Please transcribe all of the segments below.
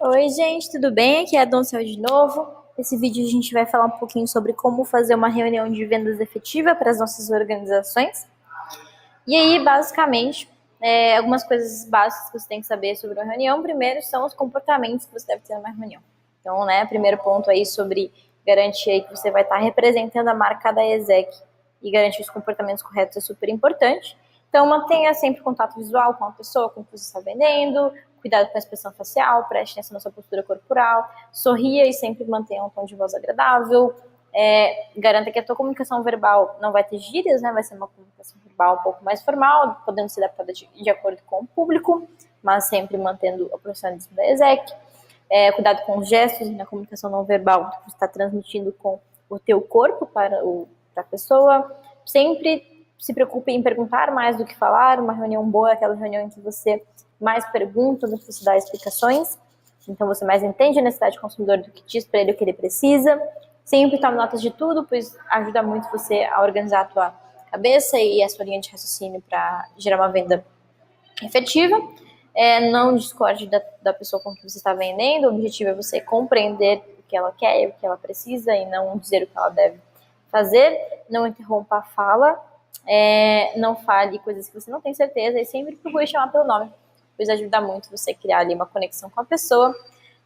Oi, gente, tudo bem? Aqui é a Doncel de novo. Nesse vídeo a gente vai falar um pouquinho sobre como fazer uma reunião de vendas efetiva para as nossas organizações. E aí, basicamente, algumas coisas básicas que você tem que saber sobre uma reunião. Primeiro são os comportamentos que você deve ter numa reunião. Então, primeiro ponto aí sobre garantir aí que você vai estar representando a marca da ESEC e garantir os comportamentos corretos é super importante. Então, mantenha sempre contato visual com a pessoa, com o que você está vendendo, cuidado com a expressão facial, preste atenção na sua postura corporal, sorria e sempre mantenha um tom de voz agradável, garanta que a tua comunicação verbal não vai ter gírias, né? Vai ser uma comunicação verbal um pouco mais formal, podendo ser adaptada de acordo com o público, mas sempre mantendo o profissionalismo da ESEC. Cuidado com os gestos na comunicação não verbal que você está transmitindo com o teu corpo para a pessoa. Sempre se preocupe em perguntar mais do que falar. Uma reunião boa é aquela reunião em que você mais pergunta do que você dá explicações. Então você mais entende a necessidade do consumidor do que diz para ele o que ele precisa. Sempre tome notas de tudo, pois ajuda muito você a organizar a tua cabeça e a sua linha de raciocínio para gerar uma venda efetiva. Não discorde da pessoa com que você está vendendo. O objetivo é você compreender o que ela quer e o que ela precisa e não dizer o que ela deve fazer. Não interrompa a fala. Não fale coisas que você não tem certeza e sempre procure chamar pelo nome, pois ajuda muito você criar ali uma conexão com a pessoa.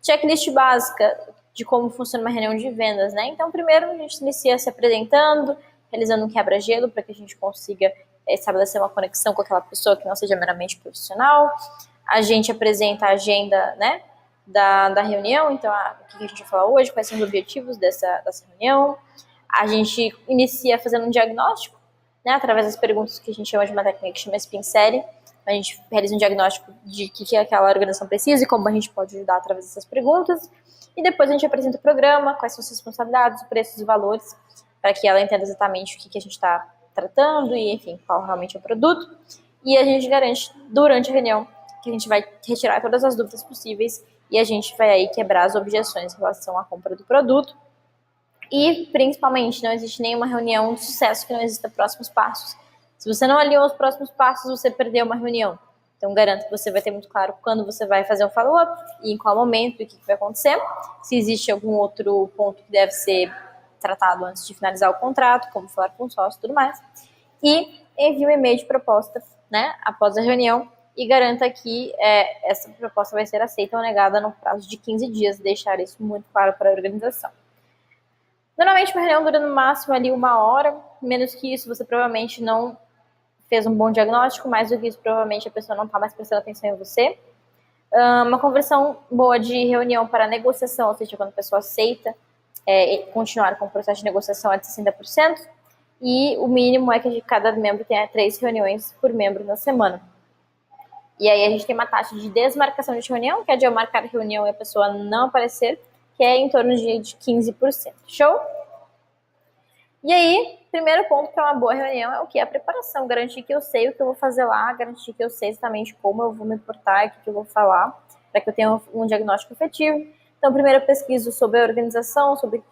Checklist básica de como funciona uma reunião de vendas, né? Então, primeiro a gente inicia se apresentando, realizando um quebra-gelo para que a gente consiga estabelecer uma conexão com aquela pessoa que não seja meramente profissional. A gente apresenta a agenda, né, da reunião, então o que a gente vai falar hoje, quais são os objetivos dessa reunião. A gente inicia fazendo um diagnóstico, né, através das perguntas que a gente chama de uma técnica que chama Spin Série. A gente realiza um diagnóstico de o que aquela organização precisa e como a gente pode ajudar através dessas perguntas. E depois a gente apresenta o programa, quais são as responsabilidades, os preços e valores, para que ela entenda exatamente o que a gente está tratando e, enfim, qual realmente é o produto. E a gente garante, durante a reunião, que a gente vai retirar todas as dúvidas possíveis e a gente vai aí quebrar as objeções em relação à compra do produto. E, principalmente, não existe nenhuma reunião de sucesso que não exista próximos passos. Se você não alinhou os próximos passos, você perdeu uma reunião. Então, garanto que você vai ter muito claro quando você vai fazer um follow-up e em qual momento e o que vai acontecer. Se existe algum outro ponto que deve ser tratado antes de finalizar o contrato, como falar com o sócio e tudo mais. E envie um e-mail de proposta, né, após a reunião e garanta que essa proposta vai ser aceita ou negada no prazo de 15 dias. Deixar isso muito claro para a organização. Normalmente, uma reunião dura no máximo ali 1 hora. Menos que isso, você provavelmente não fez um bom diagnóstico. Mais do que isso, provavelmente a pessoa não está mais prestando atenção em você. Uma conversão boa de reunião para negociação, ou seja, quando a pessoa aceita continuar com o processo de negociação é de 60%. E o mínimo é que cada membro tenha 3 reuniões por membro na semana. E aí a gente tem uma taxa de desmarcação de reunião, que é de eu marcar a reunião e a pessoa não aparecer, que é em torno de 15%. Show? E aí, primeiro ponto para uma boa reunião é o que? A preparação. Garantir que eu sei o que eu vou fazer lá, garantir que eu sei exatamente como eu vou me portar, o que eu vou falar, para que eu tenha um diagnóstico efetivo. Então, primeiro eu pesquiso sobre a organização, sobre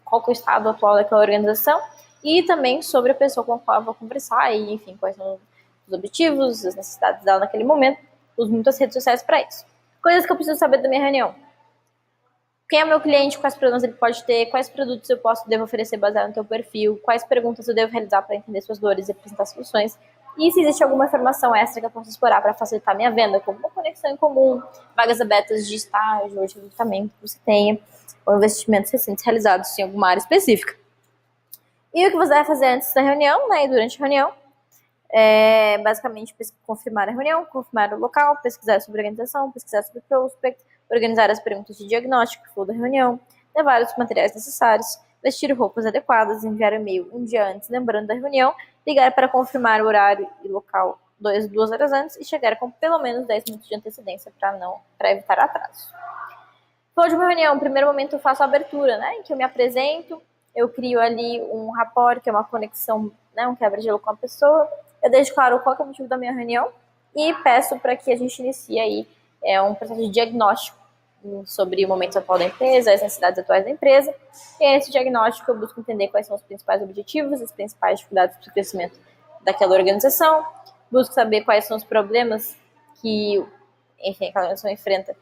qual que é o estado atual daquela organização e também sobre a pessoa com a qual eu vou conversar e, enfim, quais são os objetivos, as necessidades dela naquele momento. Uso muitas redes sociais para isso. Coisas que eu preciso saber da minha reunião. Quem é o meu cliente, quais problemas ele pode ter, quais produtos eu devo oferecer baseado no teu perfil, quais perguntas eu devo realizar para entender suas dores e apresentar soluções, e se existe alguma informação extra que eu possa explorar para facilitar minha venda, como uma conexão em comum, vagas abertas de estágio ou de recrutamento que você tenha, ou investimentos recentes realizados em alguma área específica. E o que você vai fazer antes da reunião, né, e durante a reunião, basicamente confirmar a reunião, confirmar o local, pesquisar sobre a organização, pesquisar sobre o prospect, organizar as perguntas de diagnóstico que for da reunião, levar os materiais necessários, vestir roupas adequadas, enviar e-mail um dia antes, lembrando da reunião, ligar para confirmar o horário e local 2 horas antes e chegar com pelo menos 10 minutos de antecedência para evitar atraso. Depois de uma reunião, no primeiro momento eu faço a abertura, né, em que eu me apresento, eu crio ali um rapport, que é uma conexão, né, um quebra-gelo com a pessoa, eu deixo claro qual é o motivo da minha reunião e peço para que a gente inicie aí um processo de diagnóstico sobre o momento atual da empresa, as necessidades atuais da empresa. E nesse diagnóstico eu busco entender quais são os principais objetivos, as principais dificuldades para o crescimento daquela organização, busco saber quais são os problemas que, enfim, aquela organização enfrenta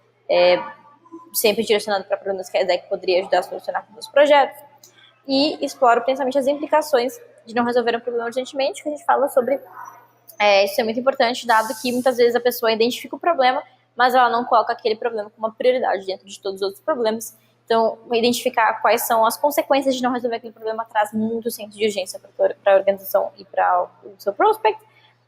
sempre direcionado para problemas que a ESEC poderia ajudar a solucionar com os projetos, e exploro principalmente as implicações de não resolver um problema urgentemente, que a gente fala sobre isso é muito importante, dado que muitas vezes a pessoa identifica o problema, mas ela não coloca aquele problema como uma prioridade dentro de todos os outros problemas. Então, identificar quais são as consequências de não resolver aquele problema traz muito senso de urgência para a organização e para o seu prospect.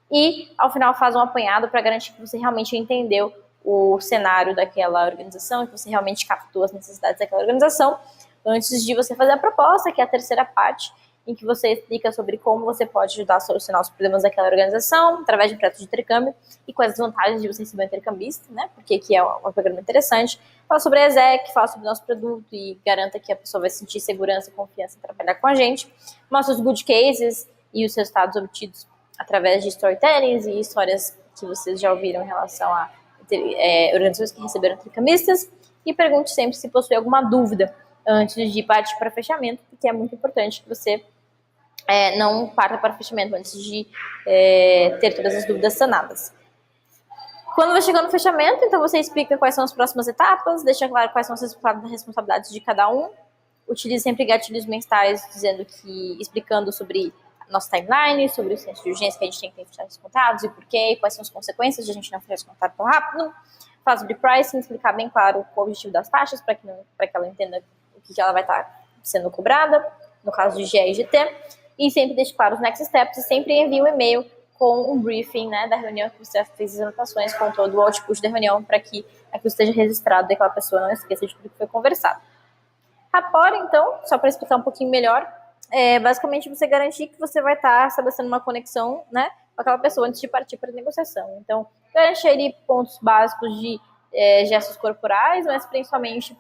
E, ao final, faz um apanhado para garantir que você realmente entendeu o cenário daquela organização, que você realmente captou as necessidades daquela organização, antes de você fazer a proposta, que é a terceira parte, em que você explica sobre como você pode ajudar a solucionar os problemas daquela organização através de projetos de intercâmbio e quais as vantagens de você ser um intercambista, né? Porque aqui é um programa interessante. Fala sobre a ESEC, fala sobre o nosso produto e garanta que a pessoa vai sentir segurança e confiança em trabalhar com a gente. Mostra os good cases e os resultados obtidos através de storytellings e histórias que vocês já ouviram em relação a organizações que receberam intercambistas. E pergunte sempre se possui alguma dúvida antes de partir para fechamento, porque é muito importante que você não parta para fechamento antes de ter todas as dúvidas sanadas. Quando vai chegando no fechamento, então você explica quais são as próximas etapas, deixa claro quais são as responsabilidades de cada um, utilize sempre gatilhos mensais explicando sobre a nossa timeline, sobre o senso de urgência que a gente tem que fechar os contratos e por quê, quais são as consequências de a gente não fechar os contratos tão rápido. Fala sobre pricing, explicar bem claro o objetivo das taxas para que ela entenda o que ela vai estar sendo cobrada, no caso de GE e GT, e sempre deixe claro os next steps e sempre envie um e-mail com um briefing, né, da reunião que você fez as anotações, com todo o output da reunião, para que aquilo esteja registrado e aquela pessoa não esqueça de tudo que foi conversado. Rapport, então, só para explicar um pouquinho melhor, basicamente você garantir que você vai estar estabelecendo uma conexão, né, com aquela pessoa antes de partir para a negociação. Então, garantir ali pontos básicos de gestos corporais, mas principalmente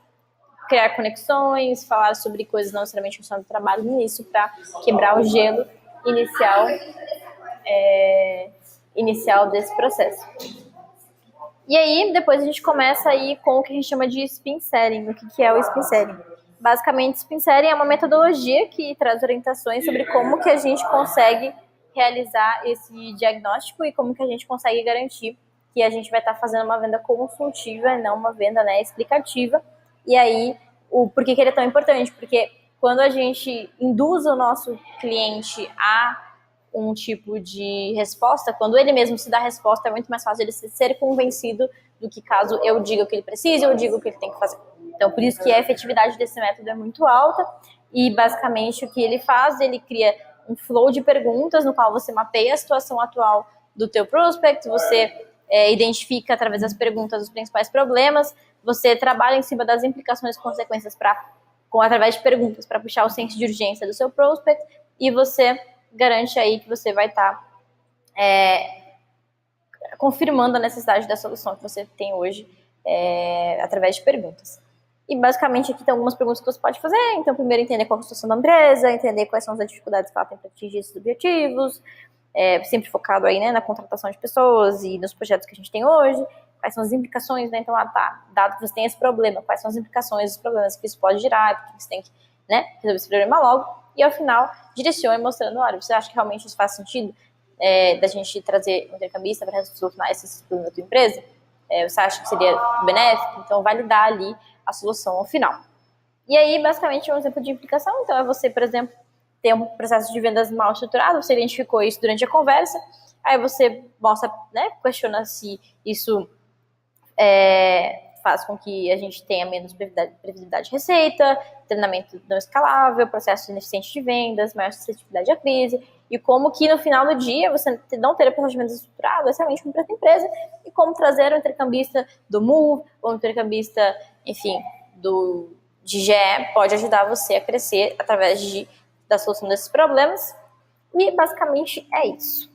criar conexões, falar sobre coisas não necessariamente funcionando do trabalho no início, para quebrar o gelo inicial desse processo. E aí, depois a gente começa aí com o que a gente chama de spin setting. O que é o spin setting? Basicamente, spin setting é uma metodologia que traz orientações sobre como que a gente consegue realizar esse diagnóstico e como que a gente consegue garantir que a gente vai estar fazendo uma venda consultiva e não uma venda, né, explicativa. E aí, por que ele é tão importante? Porque quando a gente induz o nosso cliente a um tipo de resposta, quando ele mesmo se dá a resposta, é muito mais fácil ele ser convencido do que caso eu diga o que ele precisa, eu diga o que ele tem que fazer. Então, por isso que a efetividade desse método é muito alta e, basicamente, o que ele faz, ele cria um flow de perguntas no qual você mapeia a situação atual do teu prospect, você identifica através das perguntas os principais problemas, você trabalha em cima das implicações e consequências através de perguntas para puxar o senso de urgência do seu prospect e você garante aí que você vai estar confirmando a necessidade da solução que você tem hoje através de perguntas. E basicamente aqui tem algumas perguntas que você pode fazer. Então, primeiro entender qual é a situação da empresa, entender quais são as dificuldades que ela tem para atingir esses objetivos, sempre focado aí, né, na contratação de pessoas e nos projetos que a gente tem hoje, quais são as implicações, né, então, dado que você tem esse problema, quais são as implicações, os problemas que isso pode gerar, porque você tem que, né, resolver esse problema logo, e ao final, direcione mostrando, olha, você acha que realmente isso faz sentido da gente trazer um intercambista para solucionar esses problemas da tua empresa? Você acha que seria benéfico? Então, validar ali a solução ao final. E aí, basicamente, um exemplo de implicação, então, é você, por exemplo, ter um processo de vendas mal estruturado, você identificou isso durante a conversa, aí você mostra, né, questiona se isso faz com que a gente tenha menos previsibilidade de receita, treinamento não escalável, processo ineficiente de vendas, maior suscetibilidade à crise, e como que no final do dia você não ter o processo de vendas estruturado é realmente uma empresa, e como trazer um intercambista do Move, ou um intercambista, enfim, de GE, pode ajudar você a crescer através da solução desses problemas. E basicamente é isso.